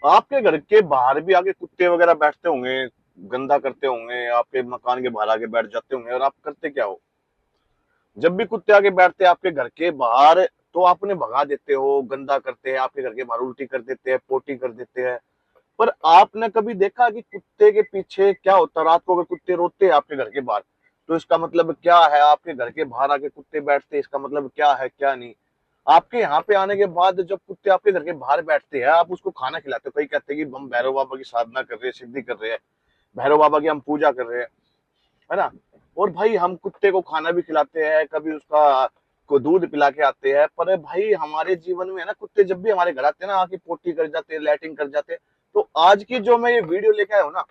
आपके घर के बाहर भी आके कुत्ते वगैरह बैठते होंगे, गंदा करते होंगे, आपके मकान के बाहर आके बैठ जाते होंगे, और आप करते क्या हो? जब भी कुत्ते आके बैठते हैं आपके घर के बाहर, तो आप उन्हें भगा देते हो, गंदा करते हैं, आपके घर के बाहर उल्टी कर देते हैं, पोटी कर देते हैं। पर आपने कभी देखा कि कुत्ते के पीछे क्या होता है? रात को अगर कुत्ते रोते हैं आपके घर के बाहर, तो इसका मतलब क्या है? आपके घर के बाहर आके कुत्ते बैठते हैं, इसका मतलब क्या है, क्या नहीं? आपके यहाँ पे आने के बाद जब कुत्ते आपके घर के बाहर बैठते हैं, आप उसको खाना खिलाते हो। कई कहते हैं कि हम भैरव बाबा की साधना कर रहे हैं, सिद्धि कर रहे हैं, भैरव बाबा की हम पूजा कर रहे हैं, है ना? और भाई हम कुत्ते को खाना भी खिलाते हैं, कभी उसका को दूध पिला के आते हैं। पर भाई हमारे जीवन में है ना, कुत्ते जब भी हमारे घर आते हैं ना, आके पोटी कर जाते हैं, लैटिंग कर जाते हैं। तो आज की जो मैं ये वीडियो लेके आया हूँ ना,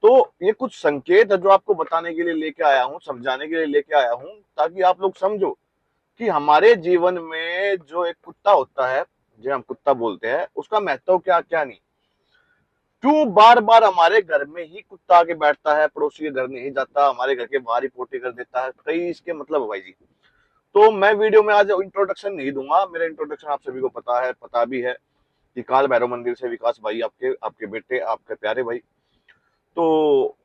तो ये कुछ संकेत है जो आपको बताने के लिए लेके आया हूँ, समझाने के लिए लेके आया हूँ, ताकि आप लोग समझो कि हमारे जीवन में जो एक कुत्ता होता है, जो हम कुत्ता बोलते हैं, उसका महत्व क्या क्या नहीं। क्यों बार बार हमारे घर में ही कुत्ता आके बैठता है, पड़ोसी के घर नहीं जाता, हमारे घर के बाहर ही पोटी कर देता है? कई इसके मतलब है भाई जी। तो मैं वीडियो में आज इंट्रोडक्शन नहीं दूंगा, मेरा इंट्रोडक्शन आप सभी को पता है, पता भी है कि काल भैरव मंदिर से विकास भाई, आपके आपके बेटे, आपके प्यारे भाई। तो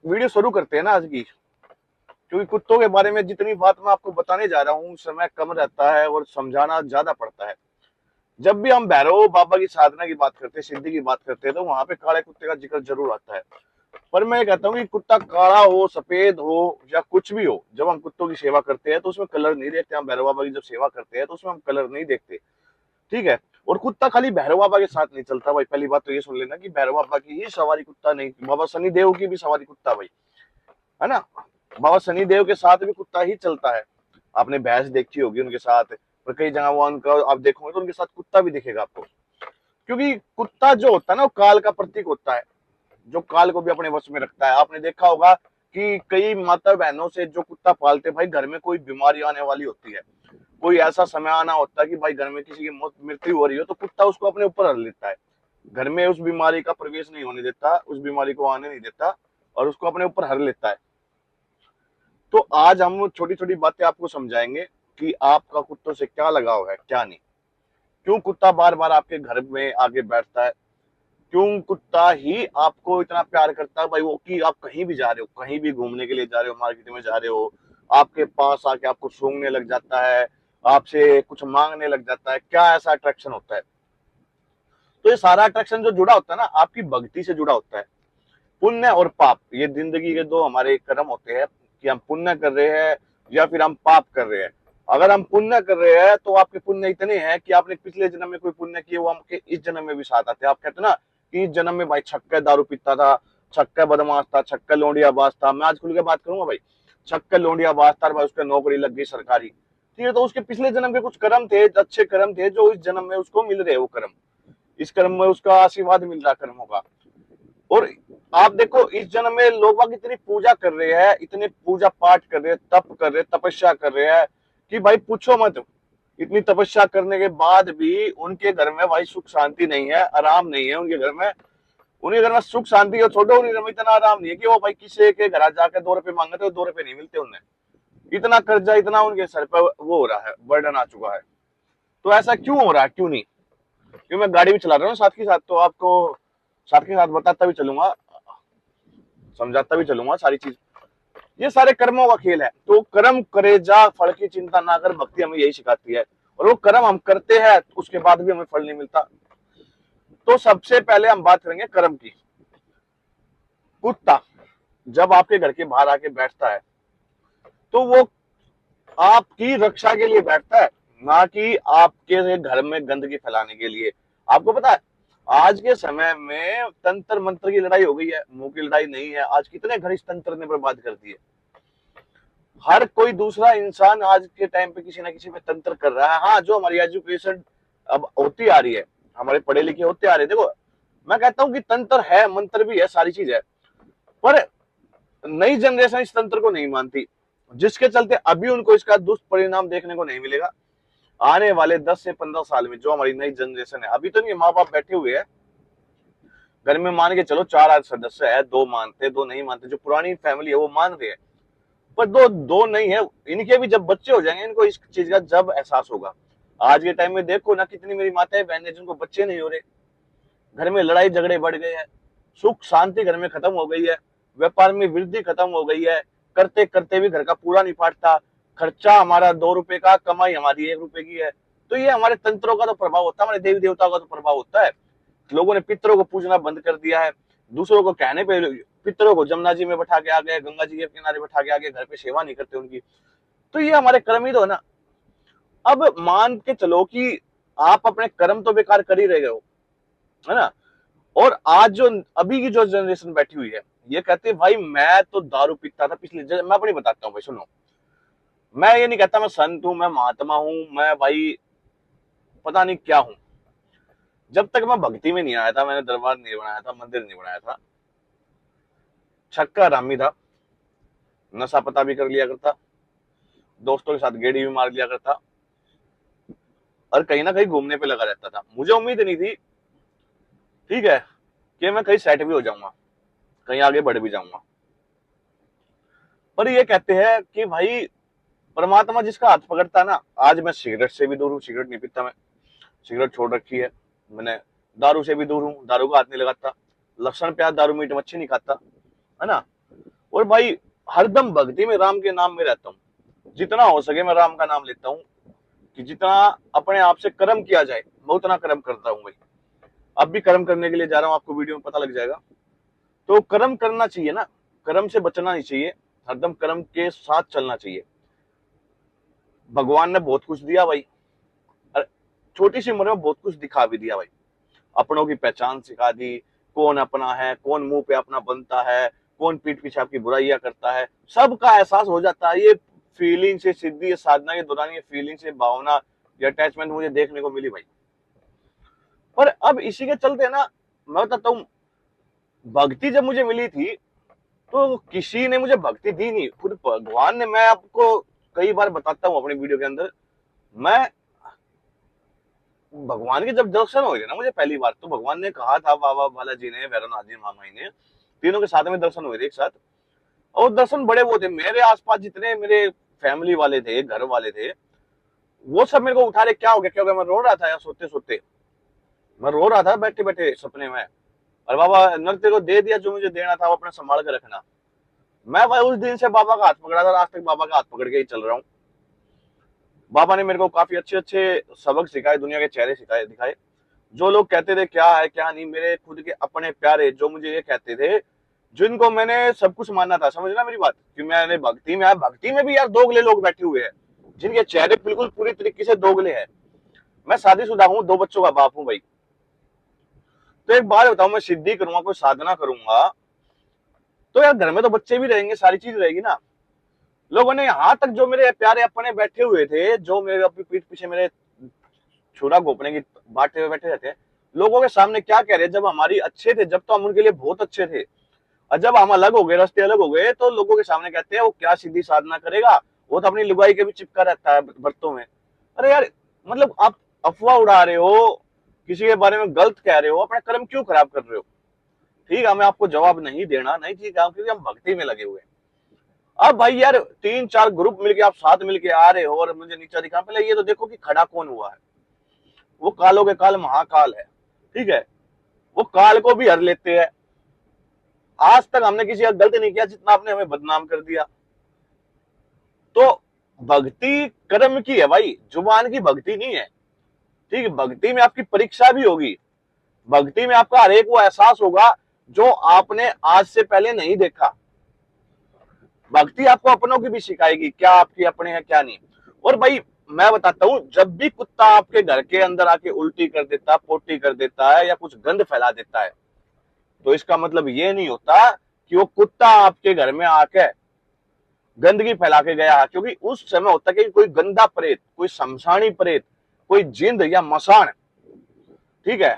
वीडियो शुरू करते हैं ना आज की। क्योंकि कुत्तों के बारे में जितनी बात मैं आपको बताने जा रहा हूँ, समय कम रहता है और समझाना ज्यादा पड़ता है। जब भी हम भैरव बाबा की साधना की बात करते हैं, सिद्धि की बात करते हैं, तो वहां पे काले कुत्ते का जिक्र जरूर आता है। पर मैं कहता हूँ कि कुत्ता काला हो, सफेद हो, या कुछ भी हो, जब हम कुत्तों की सेवा करते हैं तो उसमें कलर नहीं देखते। हम भैरव बाबा की जब सेवा करते हैं तो उसमें हम कलर नहीं देखते, ठीक है? और कुत्ता खाली भैरव बाबा के साथ नहीं चलता भाई। पहली बात तो ये सुन लेना कि भैरव बाबा की ही सवारी कुत्ता नहीं, बाबा शनि देव की भी सवारी कुत्ता भाई, है ना? बाबा शनि देव के साथ भी कुत्ता ही चलता है। आपने भैंस देखी होगी उनके साथ, पर कई जगह वो उनका आप देखोगे तो उनके साथ कुत्ता भी दिखेगा आपको। क्योंकि कुत्ता जो होता है ना, वो काल का प्रतीक होता है, जो काल को भी अपने वश में रखता है। आपने देखा होगा कि कई माता बहनों से जो कुत्ता पालते भाई, घर में कोई बीमारी आने वाली होती है, कोई ऐसा समय आना होता है कि भाई घर में किसी की मौत मृत्यु हो रही हो, तो कुत्ता उसको अपने ऊपर हर लेता है। घर में उस बीमारी का प्रवेश नहीं होने देता, उस बीमारी को आने नहीं देता, और उसको अपने ऊपर हर लेता है। तो आज हम छोटी छोटी बातें आपको समझाएंगे कि आपका कुत्तों से क्या लगाव है, क्या नहीं। क्यों कुत्ता बार बार आपके घर में आके बैठता है? क्यों कुत्ता ही आपको इतना प्यार करता है भाई? वो कि आप कहीं भी जा रहे हो, कहीं भी घूमने के लिए जा रहे हो, मार्केट में जा रहे हो, आपके पास आके आपको सूंघने लग जाता है, आपसे कुछ मांगने लग जाता है। क्या ऐसा अट्रैक्शन होता है? तो ये सारा अट्रैक्शन जो जुड़ा होता है ना, आपकी भक्ति से जुड़ा होता है। पुण्य और पाप, ये जिंदगी के दो हमारे कर्म होते हैं, कि हम पुण्य कर रहे हैं या फिर हम पाप कर रहे हैं। अगर हम पुण्य कर रहे हैं तो आपके पुण्य इतने हैं कि आपने पिछले जन्म में कोई पुण्य किए, वो आपके इस जन्म में भी साथ आते हैं। आप कहते ना कि इस जन्म में भाई छक्का दारू पीता था, छक्का बदमाश था, छक्का लोंडिया बाज था। मैं आज खुल के बात करूंगा भाई, छक्का लोंडिया बाज था भाई, उसका नौकरी लग गई सरकारी, ठीक है? तो उसके पिछले जन्म के कुछ कर्म थे, अच्छे कर्म थे, जो इस जन्म में उसको मिल रहे हैं। वो कर्म, इस कर्म में उसका आशीर्वाद मिल रहा कर्मों का। और आप देखो, इस जन्म में लोग इतनी पूजा कर रहे हैं, इतने पूजा पाठ कर रहे हैं, तप कर रहे हैं, तपस्या कर रहे हैं, कि भाई पूछो मत। इतनी तपस्या करने के बाद भी उनके घर में भाई सुख शांति नहीं है, आराम नहीं है उनके घर में। उनके घर में सुख शांति और छोड़ो, उनके घर में इतना आराम नहीं है कि वो भाई किसी के घर जाकर 2 रुपए मांगे तो 2 रुपए नहीं मिलते उन्हें। इतना कर्जा, इतना उनके सर पर वो हो रहा है, बर्डन आ चुका है। तो ऐसा क्यों हो रहा है, क्यों नहीं? क्योंकि मैं गाड़ी भी चला रहा हूँ साथ के साथ, तो आपको साथ के साथ बताता भी चलूंगा, समझाता भी चलूंगा सारी चीज। ये सारे कर्मों का खेल है। तो कर्म करे जा, फल की चिंता ना कर, भक्ति हमें यही सिखाती है। और वो कर्म हम करते हैं, उसके बाद भी हमें फल नहीं मिलता। तो सबसे पहले हम बात करेंगे कर्म की। कुत्ता जब आपके घर के बाहर आके बैठता है, तो वो आपकी रक्षा के लिए बैठता है, ना कि आपके घर में गंदगी फैलाने के लिए। आपको पता है, आज के समय में तंत्र मंत्र की लड़ाई हो गई है, मुंह की लड़ाई नहीं है। आज कितने घर इस तंत्र ने बर्बाद कर दिए। हर कोई दूसरा इंसान आज के टाइम पे किसी ना किसी पे तंत्र कर रहा है। हाँ, जो हमारी एजुकेशन अब होती आ रही है, हमारे पढ़े लिखे होते आ रहे हैं, देखो मैं कहता हूँ कि तंत्र है, मंत्र भी है, सारी चीज है। पर नई जनरेशन इस तंत्र को नहीं मानती, जिसके चलते अभी उनको इसका दुष्परिणाम देखने को नहीं मिलेगा। आने वाले 10 से 15 साल में जो हमारी नई जनरेशन है, अभी तो नहीं, माँ बाप बैठे हुए हैं घर में, मान के चलो 4 सदस्य है, 2 मानते, 2 नहीं मानते। जो पुरानी फैमिली है वो मान रहे हैं, पर दो दो नहीं है। इनके भी जब बच्चे हो जाएंगे, इनको इस चीज का जब एहसास होगा। आज के टाइम में देखो ना, कितनी मेरी माताएं बहनें जिनको बच्चे नहीं हो रहे, घर में लड़ाई झगड़े बढ़ गए हैं, सुख शांति घर में खत्म हो गई है, व्यापार में वृद्धि खत्म हो गई है, करते करते भी घर का पूरा नहीं पाटता, खर्चा हमारा 2 रुपए का, कमाई हमारी 1 रुपए की है। तो ये हमारे तंत्रों का तो प्रभाव होता है, हमारे देवी देवताओं का तो प्रभाव होता है। लोगों ने पितरों को पूजना बंद कर दिया है, दूसरों को कहने पे पितरों को जमुना जी में बैठा के आ गए, गंगा जी के किनारे बैठा के आ गए, घर पे सेवा नहीं करते उनकी। तो ये हमारे कर्म ही तो है ना। अब मान के चलो कि आप अपने कर्म तो बेकार कर ही रहे हो, है ना। और आज जो अभी की जो जनरेशन बैठी हुई है, ये कहते हैं भाई मैं तो दारू पीता था पिछले, मैं अपनी बताता हूँ भाई, सुनो। मैं ये नहीं कहता मैं संत हूं, मैं महात्मा हूं, मैं भाई पता नहीं क्या हूं। जब तक मैं भक्ति में नहीं आया था, मैंने दरबार नहीं बनाया था, मंदिर नहीं बनाया था, छक्का रामी था, नशा पता भी कर लिया करता, दोस्तों के साथ गेड़ी भी मार लिया करता, और कहीं ना कहीं घूमने पे लगा रहता था। मुझे उम्मीद नहीं थी, ठीक है, कि मैं कहीं सेट भी हो जाऊंगा, कहीं आगे बढ़ भी जाऊंगा। पर ये कहते हैं कि भाई परमात्मा जिसका हाथ पकड़ता है ना, आज मैं सिगरेट से भी दूर हूँ, सिगरेट नहीं पीता मैं, सिगरेट छोड़ रखी है मैंने, दारू से भी दूर हूँ, दारू का हाथ नहीं लगाता, लहसुन प्याज दारू मीट मच्छी नहीं खाता, है ना। और भाई हरदम भक्ति में राम के नाम में रहता हूँ, जितना हो सके मैं राम का नाम लेता हूँ, कि जितना अपने आप से कर्म किया जाए मैं उतना कर्म करता हूँ भाई। अब भी कर्म करने के लिए जा रहा हूँ, आपको वीडियो में पता लग जाएगा। तो कर्म करना चाहिए ना, कर्म से बचना नहीं चाहिए, हरदम कर्म के साथ चलना चाहिए। भगवान ने बहुत कुछ दिया भाई, छोटी सी उम्र में बहुत कुछ दिखा भी दिया भाई, अपनों की पहचान सिखा दी, कौन अपना है, कौन मुंह पे अपना बनता है, कौन पीठ पीछे आपकी बुराइयां करता है, सबका एहसास हो जाता है। ये फीलिंग से सिद्धि साधना के दौरान ये फीलिंग से भावना, ये अटैचमेंट मुझे देखने को मिली भाई। पर अब इसी के चलते ना, मैं बताता हूँ, भक्ति जब मुझे मिली थी तो किसी ने मुझे भक्ति दी नहीं, खुद भगवान ने। मैं आपको कई बार बताता हूँ अपनी वीडियो के अंदर, मैं भगवान के जब दर्शन हुए ना मुझे पहली बार, तो भगवान ने कहा था, बाबा बालाजी ने, भैरवनाथ जी, महामाई ने, तीनों के साथ में दर्शन हुए थे एक साथ। और दर्शन बड़े वो थे, मेरे आसपास जितने मेरे फैमिली वाले थे, घर वाले थे, वो सब मेरे को उठा रहे, क्या हो गया क्या हो गया। मैं रो रहा था यार, सोते सोते मैं रो रहा था, बैठे बैठे सपने में। और बाबा नृत्य को दे दिया जो मुझे देना था, वो अपना संभाल कर रखना। मैं भाई उस दिन से बाबा का हाथ पकड़ा था, आज तक बाबा का हाथ पकड़ के ही चल रहा हूँ। बाबा ने मेरे को काफी अच्छे अच्छे सबक सिखाए, दुनिया के चेहरे सिखाए दिखाए। जो लोग कहते थे क्या है क्या नहीं, मेरे खुद के अपने प्यारे जो मुझे ये कहते थे, जिनको मैंने सब कुछ माना था, समझना मेरी बात, कि मैंने भक्ति में आया, भक्ति में भी यार दोगले लोग बैठे हुए हैं, जिनके चेहरे बिल्कुल पूरी तरीके से दोगले हैं। मैं शादीशुदा हूँ, 2 बच्चों का बाप हूँ भाई। तो एक बात बताऊं, मैं सिद्धि करूंगा, कोई साधना करूंगा, तो यार घर में तो बच्चे भी रहेंगे, सारी चीज रहेगी ना। लोगों ने यहाँ तक जो मेरे प्यारे अपने बैठे हुए थे, जो मेरे अपनी पीठ पीछे मेरे छुरा घोपने की बांटते हुए बैठे रहते हैं, लोगों के सामने क्या कह रहे हैं, जब हमारी अच्छे थे, जब तो हम उनके लिए बहुत अच्छे थे, और जब हम अलग हो गए, रास्ते अलग हो गए, तो लोगों के सामने कहते हैं वो क्या सीधी साधना करेगा, वो तो अपनी लुगाई के भी चिपका रहता है बर्तों में। अरे यार, मतलब आप अफवाह उड़ा रहे हो, किसी के बारे में गलत कह रहे हो, अपना कर्म क्यों खराब कर रहे हो। ठीक है, हमें आपको जवाब नहीं देना, नहीं ठीक है, क्योंकि हम भक्ति में लगे हुए हैं। अब भाई यार 3-4 ग्रुप मिलके आप साथ मिलके आ रहे हो और मुझे नीचा दिखा, पहले ये तो देखो कि खड़ा कौन हुआ है। वो कालों के काल महाकाल है, ठीक है, वो काल को भी हर लेते हैं। आज तक हमने किसी का गलत नहीं किया, जितना आपने हमें बदनाम कर दिया। तो भक्ति कर्म की है भाई, जुबान की भक्ति नहीं है। ठीक है, भक्ति में आपकी परीक्षा भी होगी, भक्ति में आपका हर एक वो एहसास होगा जो आपने आज से पहले नहीं देखा। भक्ति आपको अपनों की भी सिखाएगी, क्या आपके अपने हैं क्या नहीं। और भाई मैं बताता हूं, जब भी कुत्ता आपके घर के अंदर आके उल्टी कर देता, पोटी कर देता है, या कुछ गंद फैला देता है, तो इसका मतलब ये नहीं होता कि वो कुत्ता आपके घर में आके गंदगी फैला के गया, क्योंकि उस समय होता है कि कोई गंदा प्रेत, कोई शमशानी प्रेत, कोई जिंद या मसान, ठीक है,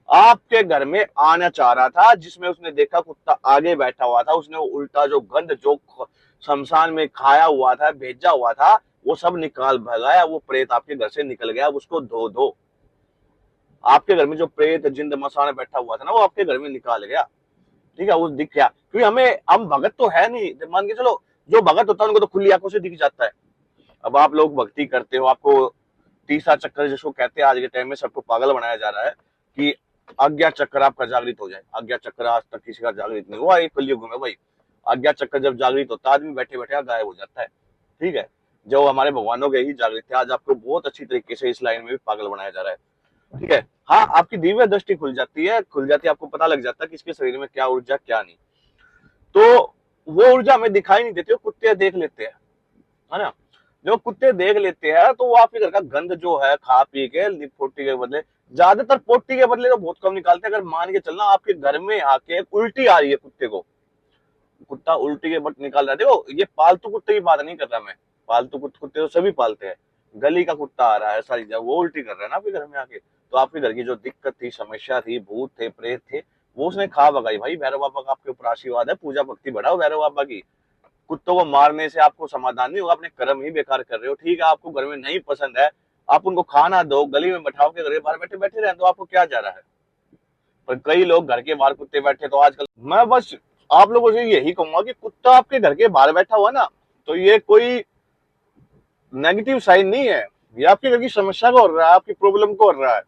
आपके घर में आना चाह रहा था, जिसमें उसने देखा कुत्ता आगे बैठा हुआ था, उसने वो उल्टा जो गंद जो शमशान में खाया हुआ था, भेजा हुआ था, वो सब निकाल भगाया। वो प्रेत आपके घर से निकल गया, उसको धो दो। आपके घर में जो प्रेत जिंद मसान बैठा हुआ था ना, वो आपके घर में निकाल गया, ठीक है, वो दिख गया। क्योंकि हम भगत तो है नहीं, मान के चलो जो भगत होता है उनको तो खुली आंखों से दिख जाता है। अब आप लोग भक्ति करते हो, आपको तीसरा चक्कर जिसको कहते हैं आज के टाइम में सबको पागल बनाया जा रहा है, कि आज्ञा चक्र आपका जागृत हो जाए। आज्ञा चक्र आज तक किसी का जागृत नहीं हुआ, एक कलयुग में भाई आज्ञा चक्र जब जागृत होता है आदमी बैठे बैठे गायब हो जाता है। ठीक है, जो हमारे भगवानों के ही जागृत थे, आज आपको बहुत अच्छी तरीके से इस लाइन में भी पागल बनाया जा रहा है। ठीक है, हाँ आपकी दिव्य दृष्टि खुल जाती है, आपको पता लग जाता है कि इसके शरीर में क्या ऊर्जा क्या नहीं। तो वो ऊर्जा हमें दिखाई नहीं देती, कुत्ते देख लेते हैं, है ना। जो कुत्ते देख लेते हैं तो वो आपके घर का गंद जो है खा पी के पोटी के बदले, ज्यादातर पोटी के बदले तो बहुत कम निकालते हैं। अगर मान के चलना आपके घर में आके उल्टी आ रही है कुत्ते को, कुत्ता उल्टी के बट निकाल रहा है, देखो ये पालतू कुत्ते की बात नहीं कर रहा मैं, पालतू कुत्ते तो सभी पालते हैं, गली का कुत्ता आ रहा है सारी जगह वो उल्टी कर रहा है ना आपके घर में आके, तो आपके घर की जो दिक्कत थी, समस्या थी, भूत थे, प्रेत थे, वो उसने खा भगाई। भाई भैरव बाबा का आपके ऊपर आशीर्वाद है, पूजा भक्ति बढ़ाओ भैरव बाबा की। कुत्तों को मारने से आपको समाधान नहीं होगा, अपने कर्म ही बेकार कर रहे हो। ठीक है, आपको घर में नहीं पसंद है, आप उनको खाना दो, गली में बैठाओ के घर के बाहर बैठे बैठे रहे, तो आपको क्या जा रहा है। पर कई लोग घर के बाहर कुत्ते बैठे, तो आजकल मैं बस आप लोगों से यही कहूंगा कि कुत्ता आपके घर के बाहर बैठा हुआ ना, तो ये कोई नेगेटिव साइन नहीं है, ये आपके घर की समस्या को हो रहा है, आपकी प्रॉब्लम को हो रहा है।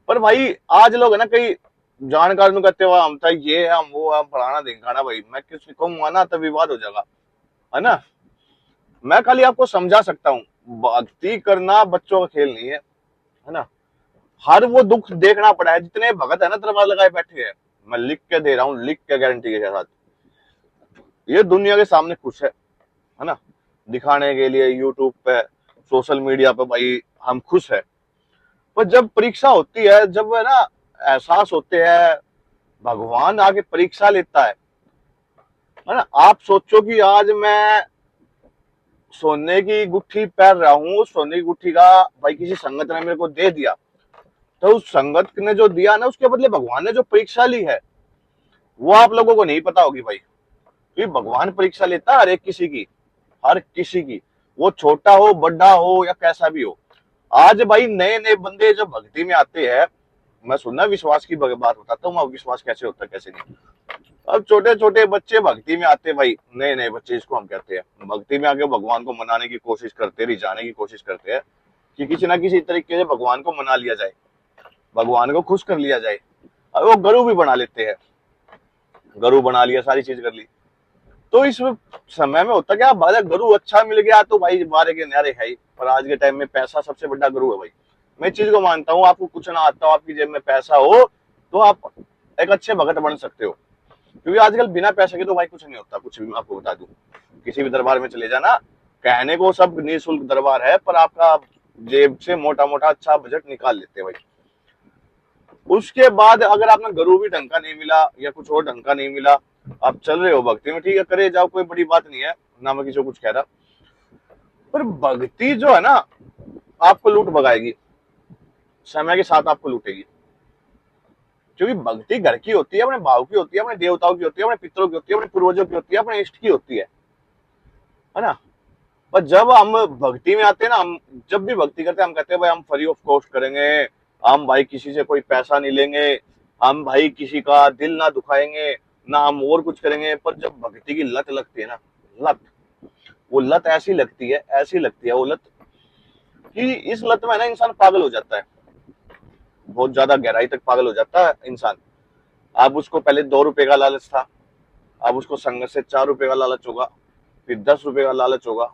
पर भाई आज लोग है ना कई जानकार नु कहते हुए हम था ये हम वो हम फलाना ढिमकाना, भाई मैं किसी कहूंगा ना तो विवाद हो जाएगा, है ना। मैं खाली आपको समझा सकता हूँ, भक्ति करना बच्चों का खेल नहीं है ना। हर वो दुख देखना पड़ा है, जितने भगत है ना दरबार लगाए बैठे हैं, मैं लिख के दे रहा हूँ, लिख के गारंटी के साथ, ये दुनिया के सामने खुश है ना, दिखाने के लिए यूट्यूब पे, सोशल मीडिया पे भाई हम खुश है। पर जब परीक्षा होती है, जब है ना एहसास होते हैं, भगवान आके परीक्षा लेता है ना। आप सोचो कि आज मैं सोने की गुट्ठी पहन रहा हूँ, सोने की गुट्ठी का भाई किसी संगत ने मेरे को दे दिया, तो उस संगत ने जो दिया ना उसके बदले भगवान ने जो परीक्षा ली है वो आप लोगों को नहीं पता होगी भाई। क्योंकि भगवान परीक्षा लेता है हर एक किसी की, हर किसी की, वो छोटा हो बड़ा हो या कैसा भी हो। आज भाई नए नए बंदे जो भक्ति में आते हैं, मैं सुनना विश्वास की बात बताता हूँ, विश्वास कैसे होता है कैसे नहीं। अब छोटे छोटे बच्चे भक्ति में आते, भाई नए नए बच्चे इसको हम कहते हैं, भक्ति में आके भगवान को मनाने की कोशिश करते, रिझाने की कोशिश करते हैं कि किसी ना किसी तरीके से भगवान को मना लिया जाए, भगवान को खुश कर लिया जाए। अब वो गुरु भी बना लेते हैं, गुरु बना लिया, सारी चीज कर ली। तो इस समय में होता क्या, बारे गुरु अच्छा मिल गया तो भाई बारे के न्यारे है ही। पर आज के टाइम में पैसा सबसे बड़ा गुरु है भाई, मैं चीज को मानता हूँ। आपको कुछ ना आता हो, आपकी जेब में पैसा हो तो आप एक अच्छे भगत बन सकते हो, क्योंकि आजकल बिना पैसे के तो भाई कुछ नहीं होता, कुछ भी मैं आपको बता दूं। किसी भी दरबार में चले जाना, कहने को सब निःशुल्क दरबार है, पर आपका जेब से मोटा मोटा अच्छा बजट निकाल लेते हैं भाई। उसके बाद अगर आपने गुरु भी ढंग का नहीं मिला या कुछ और ढंग का नहीं मिला, आप चल रहे हो भक्ति में, ठीक है करे जाओ, कोई बड़ी बात नहीं है ना, मैं किसी को कुछ कह रहा। पर भक्ति जो है ना आपको लूट भगाएगी, समय के साथ आपको लूटेगी। क्योंकि भक्ति घर की होती है, अपने भाव की होती है, अपने देवताओं की होती है, अपने पितरों की होती है, अपने पूर्वजों की होती है, अपने इष्ट की होती है ना। पर जब हम भक्ति में आते हैं ना, हम जब भी भक्ति करते हैं हम कहते हैं भाई हम फ्री ऑफ कॉस्ट करेंगे, हम भाई किसी से कोई पैसा नहीं लेंगे, हम भाई किसी का दिल ना दुखाएंगे, ना हम और कुछ करेंगे। पर जब भक्ति की लत लगती है ना, लत, वो लत ऐसी लगती है, ऐसी लगती है वो लत कि इस लत में ना इंसान पागल हो जाता है, बहुत ज्यादा गहराई तक पागल हो जाता है इंसान। अब उसको पहले 2 रुपए का लालच था, अब उसको संगत से 4 रुपए का लालच होगा, फिर 10 रुपए का लालच होगा,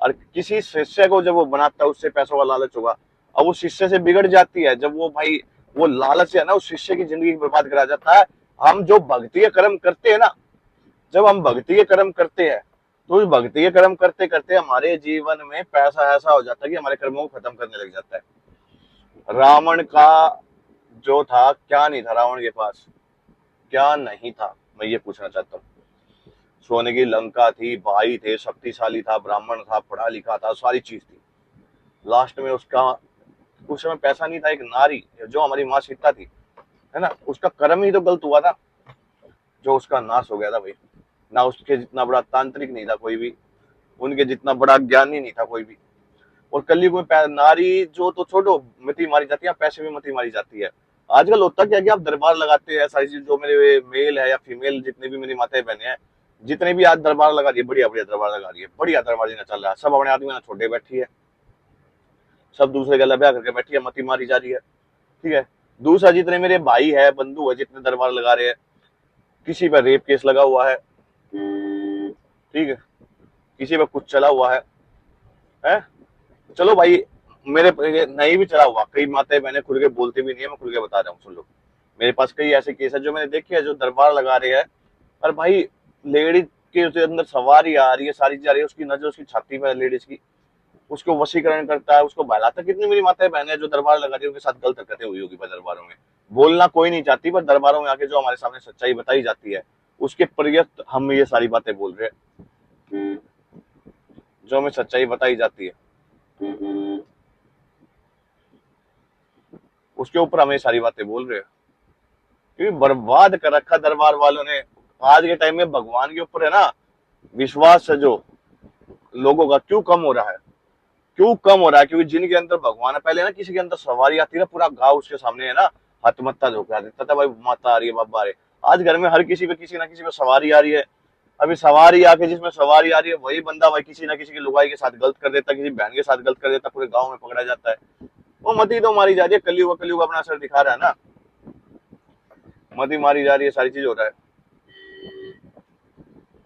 और किसी शिष्य को जब वो बनाता है उससे पैसों का लालच होगा। अब वो शिष्य से बिगड़ जाती है, जब वो भाई वो लालच है ना उस शिष्य की जिंदगी बर्बाद करा जाता है। हम जो भक्ति के कर्म करते हैं ना, जब हम भक्ति के कर्म करते हैं तो उस भक्ति के कर्म करते करते हमारे जीवन में पैसा ऐसा हो जाता है कि हमारे कर्मों को खत्म करने लग जाता है। रावण का जो था, क्या नहीं था रावण के पास, क्या नहीं था, मैं ये पूछना चाहता हूँ। सोने की लंका थी, भाई थे, शक्तिशाली था, ब्राह्मण था, पढ़ा लिखा था, सारी चीज थी। लास्ट में उसका उस समय पैसा नहीं था, एक नारी जो हमारी माँ सीता थी, है ना, उसका कर्म ही तो गलत हुआ था जो उसका नाश हो गया था भाई। ना उसके जितना बड़ा तांत्रिक नहीं था कोई भी, उनके जितना बड़ा ज्ञानी नहीं था कोई भी। और कलयुग में नारी जो तो छोड़ो मती मारी जाती है, पैसे में मती मारी जाती है। आजकल होता क्या कि आप दरबार लगाते हैं, सारी चीज जो मेरे मेल है या फीमेल जितने भी मेरी माताएं बहने हैं, जितने भी आज दरबार लगा रही है, बढ़िया बढ़िया दरबार लगा रही है, बढ़िया दरबार जिन्हें चल रहा है, सब अपने आदमी ना छोटे बैठी है, सब दूसरे गला ब्याह करके बैठी है, मती मारी जा रही है। ठीक है, दूसरा, जितने मेरे भाई है, बंधु है, जितने दरबार लगा रहे हैं, किसी पर रेप केस लगा हुआ है, ठीक है, किसी पे कुछ चला हुआ है? चलो भाई, मेरे पे नहीं भी चला हुआ, कई माताएं बहनें खुल के बोलती भी नहीं है, मैं खुल के बता रहा हूँ, सुन लो। मेरे पास कई ऐसे केस है जो मैंने देखे हैं, जो दरबार लगा रहे हैं, और भाई लेडीज के उसके अंदर सवारी आ रही है, सारी जा रही है, उसकी नजर उसकी छाती में है लेडीज की, उसको वशीकरण करता है, उसको बहलाता है। कितनी मेरी माताएं बहनें हैं जो दरबार लगा रही है, उनके साथ गलत हरकतें हुई होगी दरबारों में, बोलना कोई नहीं चाहती, पर दरबारों में आके जो हमारे सामने सच्चाई बताई जाती है, उसके प्रयुक्त हम ये सारी बातें बोल रहे हैं, जो हमें सच्चाई बताई जाती है उसके ऊपर हमें सारी बातें बोल रहे हैं, क्योंकि बर्बाद कर रखा दरबार वालों ने। आज के टाइम में भगवान के ऊपर है ना विश्वास है जो लोगों का, क्यों कम हो रहा है? क्यों कम हो रहा है? क्योंकि जिनके अंदर भगवान है, पहले ना किसी के अंदर सवारी आती है ना, पूरा गांव उसके सामने है ना हथमत्ता धोखा देता था, भाई माता आ रही है, बाबा आ रही है। आज घर में हर किसी पे किसी ना किसी पे सवारी आ रही है। अभी सवारी आके जिसमें सवारी आ रही है, वही बंदा भाई किसी ना किसी की लुगाई के साथ गलत कर देता, किसी बहन के साथ गलत कर देता, पूरे गाँव में पकड़ा जाता है। वो मती तो मारी जा रही है, कलयुग अपना असर दिखा रहा है ना, मती मारी जा रही है, सारी चीज हो रहा है।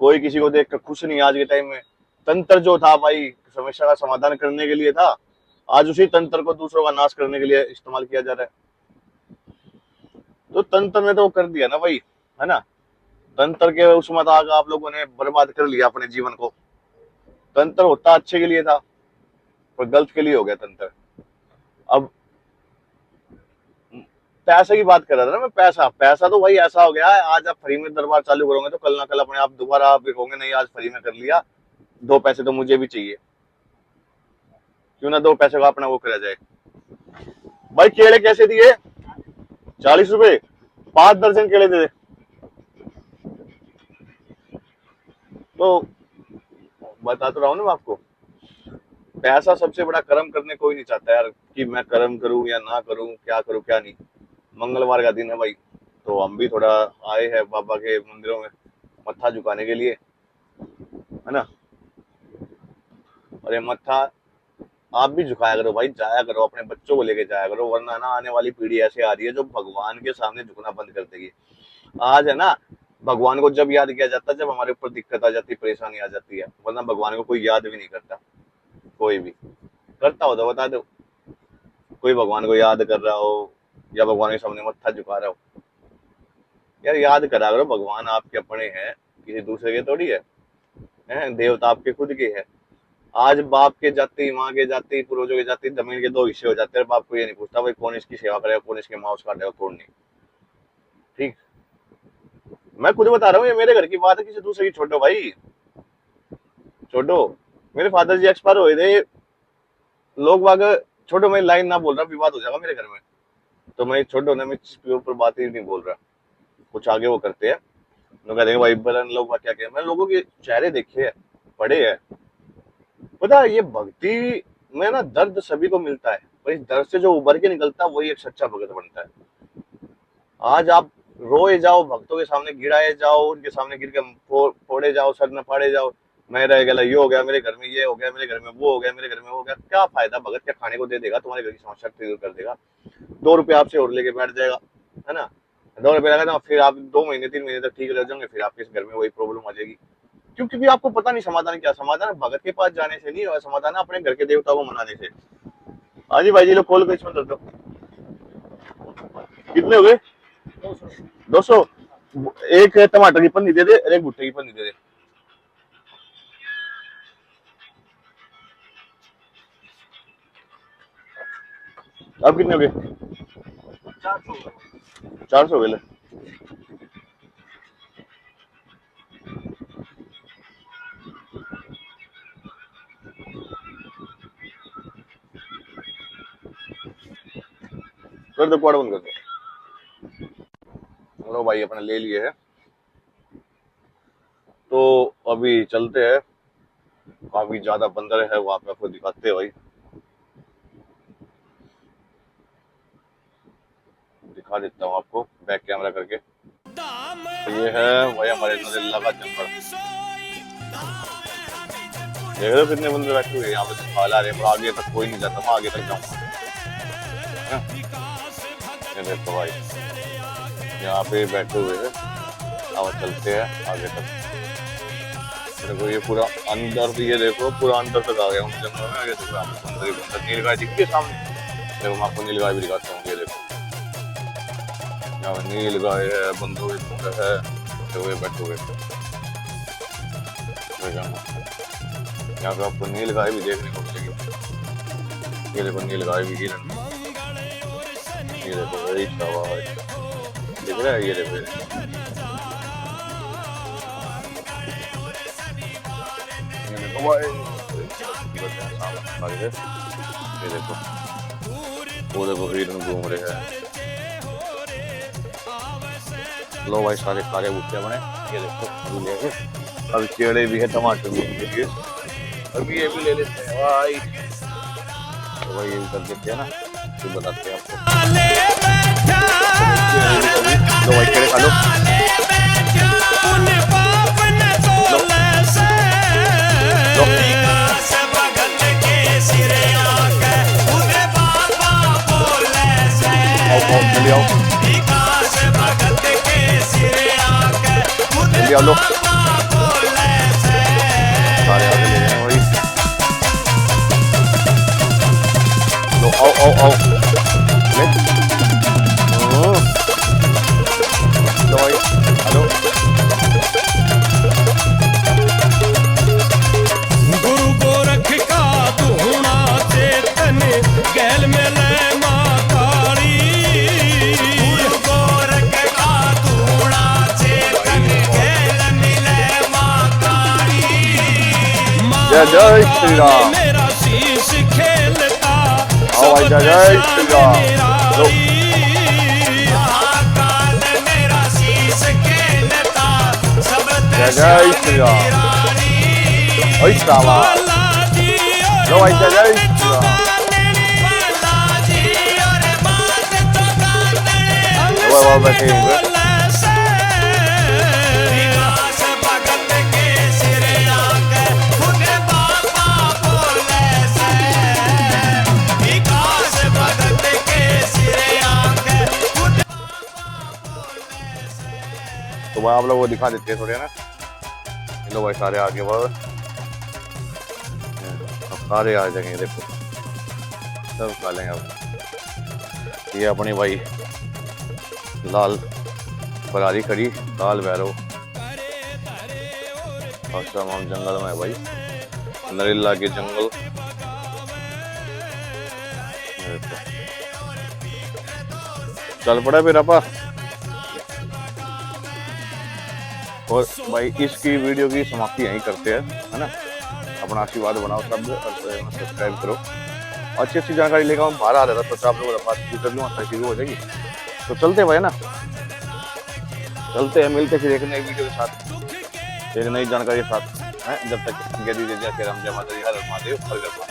कोई किसी को देख कर खुश नहीं आज के टाइम में। तंत्र जो था भाई समस्या का समाधान करने के लिए था, आज उसी तंत्र को दूसरों का नाश करने के लिए इस्तेमाल किया जा रहा है। तो तंत्र ने तो कर दिया ना भाई, है ना? तंत्र के उसमें आग आप लोगों ने बर्बाद कर लिया अपने जीवन को। तंत्र होता अच्छे के लिए था, पर गलत के लिए हो गया तंत्र। अब पैसे की बात कर रहा था ना मैं, पैसा पैसा तो भाई ऐसा हो गया है, आज आप फ्री में दरबार चालू करोगे तो कल ना कल अपने आप दोबारा आप भी कहोगे नहीं आज फ्री में कर लिया, 2 पैसे तो मुझे भी चाहिए, क्यों ना 2 पैसे का अपना वो करा जाए। भाई केले कैसे दिए? 40 रुपए, 5 दर्जन केले दे दे। तो बता तो रहा हूँ ना मैं आपको, पैसा सबसे बड़ा कर्म करने कोई नहीं चाहता यार, कि मैं कर्म करूं या ना करूं, क्या करूं क्या नहीं। मंगलवार का दिन है भाई, तो हम भी थोड़ा आए हैं बाबा के मंदिरों में मत्था झुकाने के लिए, है ना? और ये मत्था आप भी झुकाया करो भाई, जाया करो, अपने बच्चों को लेके जाया करो, वरना ना आने वाली पीढ़ी ऐसे आ रही है जो भगवान के सामने झुकना बंद कर देगी। आज है ना, भगवान को जब याद किया जाता है जब हमारे ऊपर दिक्कत आ जाती है, परेशानी आ जाती है, वरना भगवान को कोई याद भी नहीं करता। कोई भी करता हो तो बता दो, कोई भगवान को याद कर रहा हो या भगवान के सामने मत्था झुका रहा हो। यार याद करा करो, भगवान आपके अपने हैं, किसी दूसरे के थोड़ी है, देवता आपके खुद के है। आज बाप के जाति, माँ के जाति, पूर्वजों के जाति, जमीन के 2 हिस्से हो जाते हैं, बाप को ये नहीं पूछता भाई कौन इसकी सेवा करेगा, कौन इसके मांस काटेगा, कौन नहीं। ठीक, मैं खुद बता रहा हूँ, ये मेरे घर की बात है, किसी दूसरे की छोड़ो भाई, छोड़ो। मेरे फादर जी एक्सपायर हुए थे, लोग बाग छोड़ो, मैं लाइन ना बोल रहा, विवाद हो जाएगा मेरे घर में, तो मैं छोड़ो ना, मैं इसके ऊपर बात ही नहीं बोल रहा। कुछ आगे वो करते हैं, लोग कहते हैं भाई बलन लोग क्या क्या, मैं लोगों के चेहरे देखे हैं, पढ़े हैं, पता है ये भक्ति में ना दर्द सभी को मिलता है, पर इस दर्द से जो उभर के निकलता है वही एक सच्चा भगत बनता है। आज आप रोए जाओ, भक्तों के सामने गिराए जाओ, उनके सामने गिर के फोड़े जाओ, सर न फाड़े जाओ, मैं रह गया, ये हो गया मेरे घर में, ये हो गया मेरे घर में, वो हो गया मेरे घर में, हो गया, क्या फायदा? भगत क्या खाने को दे देगा? तुम्हारे घर की समस्या दूर कर देगा? 2 रुपये आपसे और लेके बैठ जाएगा, है ना? 2 रुपये लगा, फिर आप 2 महीने 3 महीने तक ठीक रह जाओगे, फिर आपके घर में वही प्रॉब्लम आ जाएगी। क्योंकि आपको पता नहीं समाधान क्या। समाधान भगत के पास जाने से नहीं है, समाधान अपने घर के देवता को मनाने से। हाँ जी भाई जी, लोग कॉल कर इसमें कर दो। कितने हो गए? 200। एक टमाटर की पन्नी दे दे और एक भुट्टे की पन्नी दे दे। अब कितने हो गए? 400 हो गए। कर दो, क्वाड बंद कर दो। लो भाई अपने ले लिए है, तो अभी चलते हैं, काफी ज्यादा बंदर है वहां पे, आपको दिखाते हैं भाई, दिखा देता हूँ आपको बैक कैमरा करके। तो ये है भाई हमारे नरेला का जंगल, देख रहे हो कितने बंदर बैठे हुए यहाँ पे, तो खाला रहे, पर आगे तक कोई नहीं जाता, मैं आगे तक जाऊंगा। ये देखो भाई यहाँ पे बैठे हुए हैं। अब चलते हैं आगे तक। देखो ये पूरा अंदर, ये देखो पूरा अंदर तक आ गया हूँ जंगल में। ये देखो आपको सुंदरी बंदर नीलगाय दिखती है सामने। देखो मैं आपको नीलगाय भी दिखाता हूँ। ये देखो यहाँ नीलगाय है, बंदर है, हुए बैठे हुए। यहाँ पे आपको नीलगाय भी देखने को मिलेगी। ये देखो नीलगाय भी हिरन। ये देखो यही दिख रहा है। ये देखो ये देखो वो देखो हिरन घूम रहे हैं। लो भाई सारे काले बूटे बने। ये देखो अभी केले भी है, टमाटर भी है, अभी ये भी ले लेते हैं भाई। तो भाई ये भी कर देते हैं ना, फिर बताते हैं आपको। लो भाई केले खा लो। जल्दी आओ जल्दी आओ। लो सारे आगे ले जाए भाई। लो आओ आओ आओ ले। लो भाई हेलो। गुरु गोरख का धूना चेतन गैल में ले मां काली। गुरु गोरख का धूना चेतन गैल में ले मां काली। जय जय श्री राम। मेरा शीश खेलता आओ भाई जय जय श्री राम। लो महाकाल मेरा शीश खेलता सब जय जय श्री राम। ओए सावा लो भाई जय जय श्री राम। वो बैठे हुए तो भाई आप लोग वो दिखा देते हैं थोड़े ना। लो भाई सारे आगे बढ़, सारे आ जाएंगे। देखो सब खा लेंगे अब। ये अपनी भाई लाल बरारी खड़ी, लाल भैरव। आश्रम हम जंगल में है भाई, नरेला के जंगल। चल पड़ा फिर अपा। और भाई इसकी वीडियो की समाप्ति यहीं करते हैं, है ना। अपना आशीर्वाद बनाओ सब और सब्सक्राइब करो। अच्छी अच्छी जानकारी लेकर हम बाहर आ रहा था, तो आप लोगों का कर लूँगा, शुरू हो जाएगी। तो चलते भाई ना, चलते हैं, मिलते फिर एक नई वीडियो के साथ, एक नई जानकारी के साथ, है। जब तक जय माता दी, हर हर महादेव, हर हर महादेव।